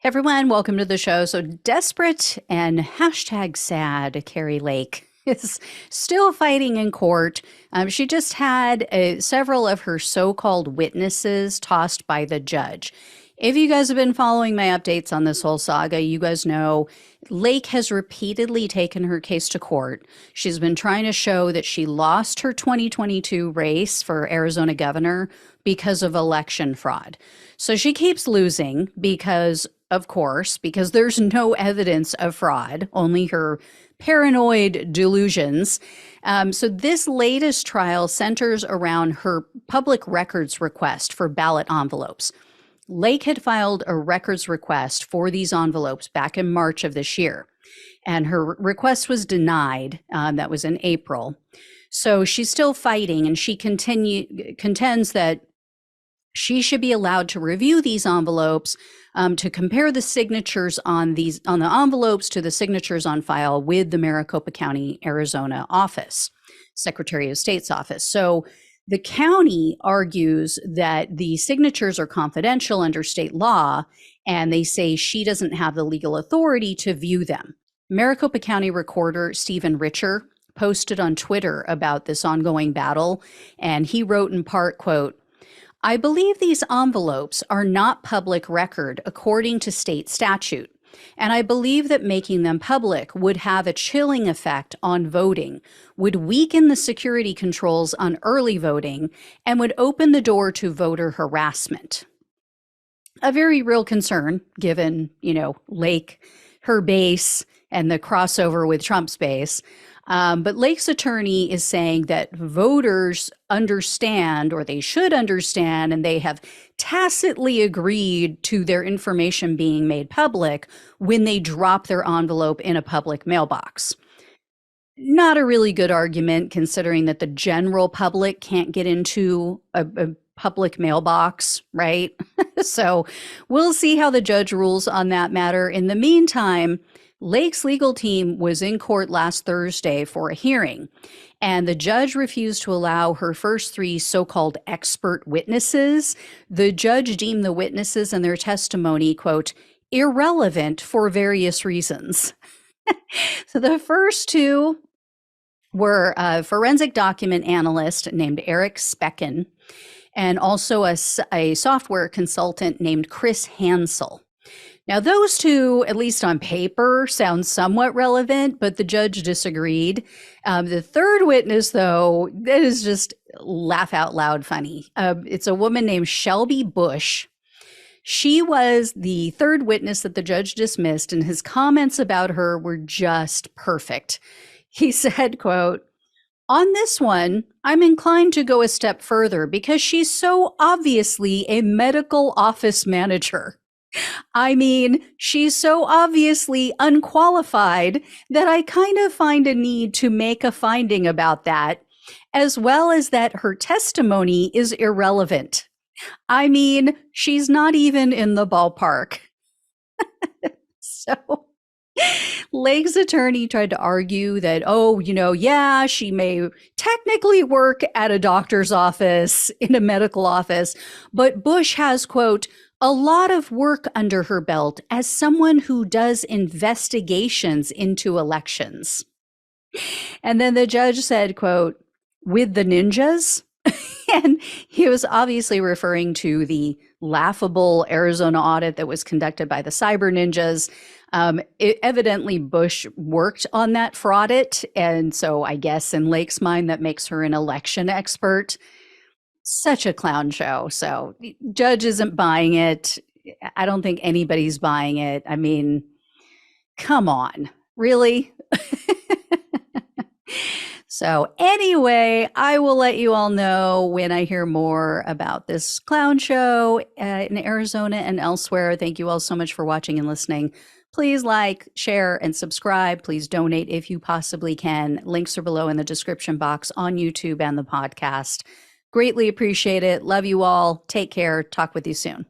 Everyone, welcome to the show. So desperate and hashtag sad Kari Lake is still fighting in court. She just had several of her so-called witnesses tossed by the judge. If you guys have been following my updates on this whole saga, you guys know Lake has repeatedly taken her case to court. She's been trying to show that she lost her 2022 race for Arizona governor because of election fraud. So she keeps losing because, of course, because there's no evidence of fraud, only her paranoid delusions. So this latest trial centers around her public records request for ballot envelopes. Lake had filed a records request for these envelopes back in March of this year, and her request was denied. That was in April. So she's still fighting, and she contends that she should be allowed to review these envelopes to compare the signatures on the envelopes to the signatures on file with the Maricopa County, Arizona office, Secretary of State's office. So the county argues that the signatures are confidential under state law, and they say she doesn't have the legal authority to view them. Maricopa County Recorder Stephen Richer posted on Twitter about this ongoing battle, and he wrote in part, quote, "I believe these envelopes are not public record according to state statute, and I believe that making them public would have a chilling effect on voting, would weaken the security controls on early voting, and would open the door to voter harassment." A very real concern given, Lake, her base, and the crossover with Trump's base. But Lake's attorney is saying that voters understand, or they should understand, and they have tacitly agreed to their information being made public when they drop their envelope in a public mailbox. Not a really good argument, considering that the general public can't get into a public mailbox, right? So we'll see how the judge rules on that matter. In the meantime, Lake's legal team was in court last Thursday for a hearing, and the judge refused to allow her first three so-called expert witnesses. The judge deemed the witnesses and their testimony, quote, irrelevant for various reasons. So the first two were a forensic document analyst named Eric Specken, and also a software consultant named Chris Hansel. Now, those two, at least on paper, sound somewhat relevant, but the judge disagreed. The third witness, though, that is just laugh out loud funny. It's a woman named Shelby Bush. She was the third witness that the judge dismissed, and his comments about her were just perfect. He said, quote, "On this one, I'm inclined to go a step further because she's so obviously a medical office manager. I mean, she's so obviously unqualified that I kind of find a need to make a finding about that, as well as that her testimony is irrelevant. I mean, she's not even in the ballpark." So Lake's attorney tried to argue that, she may technically work at a doctor's office, in a medical office, but Bush has, quote, a lot of work under her belt as someone who does investigations into elections. And then the judge said, quote, with the ninjas? And he was obviously referring to the laughable Arizona audit that was conducted by the cyber ninjas. Evidently, Bush worked on that fraud audit. And so I guess in Lake's mind, that makes her an election expert. Such a clown show. So judge isn't buying it. I don't think anybody's buying it. I mean, come on, really? So anyway, I will let you all know when I hear more about this clown show in Arizona and elsewhere. Thank you all so much for watching and listening. Please like, share, and subscribe. Please donate if you possibly can. Links are below in the description box on YouTube and the podcast. Greatly appreciate it. Love you all. Take care. Talk with you soon.